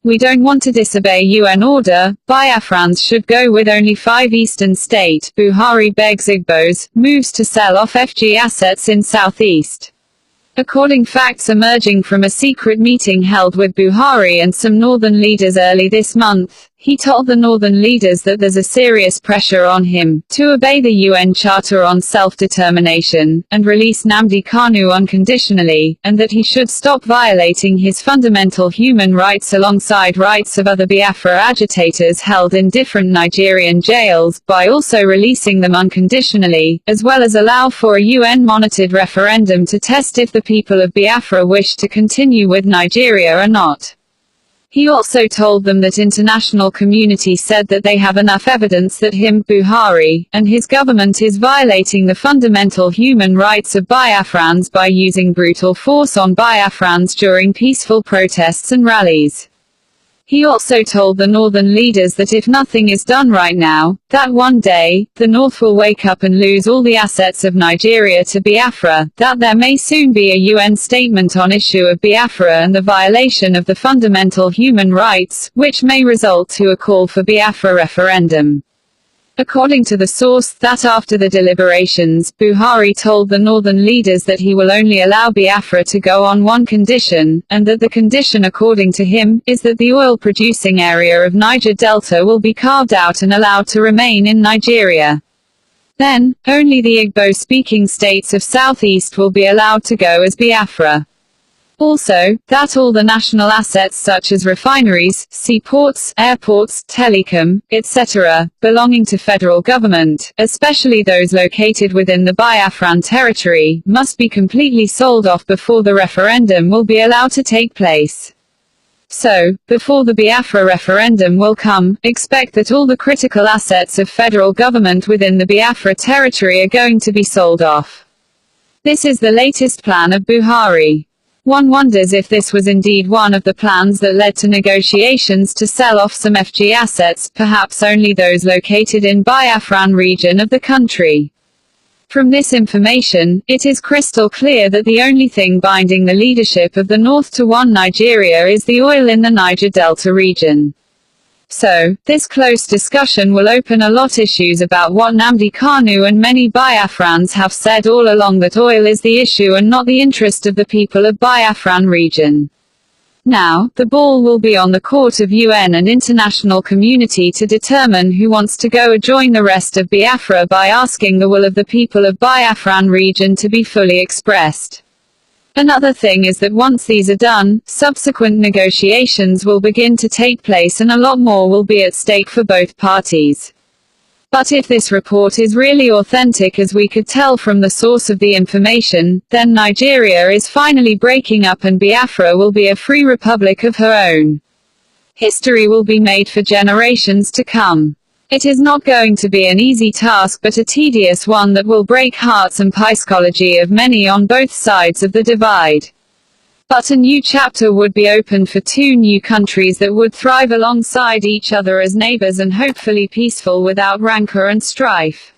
"We don't want to disobey UN order. Biafrans should go with only 5 eastern state." Buhari begs Igbos, moves to sell off FG assets in southeast. According facts emerging from a secret meeting held with Buhari and some northern leaders early this month, he told the northern leaders that there's a serious pressure on him to obey the UN Charter on Self-Determination, and release Nnamdi Kanu unconditionally, and that he should stop violating his fundamental human rights alongside rights of other Biafra agitators held in different Nigerian jails, by also releasing them unconditionally, as well as allow for a UN-monitored referendum to test if the people of Biafra wish to continue with Nigeria or not. He also told them that international community said that they have enough evidence that him, Buhari, and his government is violating the fundamental human rights of Biafrans by using brutal force on Biafrans during peaceful protests and rallies. He also told the northern leaders that if nothing is done right now, that one day, the North will wake up and lose all the assets of Nigeria to Biafra, that there may soon be a UN statement on issue of Biafra and the violation of the fundamental human rights, which may result to a call for Biafra referendum. According to the source, that after the deliberations, Buhari told the northern leaders that he will only allow Biafra to go on one condition, and that the condition according to him, is that the oil-producing area of Niger Delta will be carved out and allowed to remain in Nigeria. Then, only the Igbo-speaking states of southeast will be allowed to go as Biafra. Also, that all the national assets such as refineries, seaports, airports, telecom, etc., belonging to federal government, especially those located within the Biafran territory, must be completely sold off before the referendum will be allowed to take place. So, before the Biafra referendum will come, expect that all the critical assets of federal government within the Biafra territory are going to be sold off. This is the latest plan of Buhari. One wonders if this was indeed one of the plans that led to negotiations to sell off some FG assets, perhaps only those located in Biafran region of the country. From this information, it is crystal clear that the only thing binding the leadership of the North to one Nigeria is the oil in the Niger Delta region. So, this close discussion will open a lot issues about what Nnamdi Kanu and many Biafrans have said all along, that oil is the issue and not the interest of the people of Biafran region. Now, the ball will be on the court of UN and international community to determine who wants to go or join the rest of Biafra by asking the will of the people of Biafran region to be fully expressed. Another thing is that once these are done, subsequent negotiations will begin to take place and a lot more will be at stake for both parties. But if this report is really authentic, as we could tell from the source of the information, then Nigeria is finally breaking up and Biafra will be a free republic of her own. History will be made for generations to come. It is not going to be an easy task, but a tedious one that will break hearts and psychology of many on both sides of the divide. But a new chapter would be opened for 2 new countries that would thrive alongside each other as neighbors and hopefully peaceful without rancor and strife.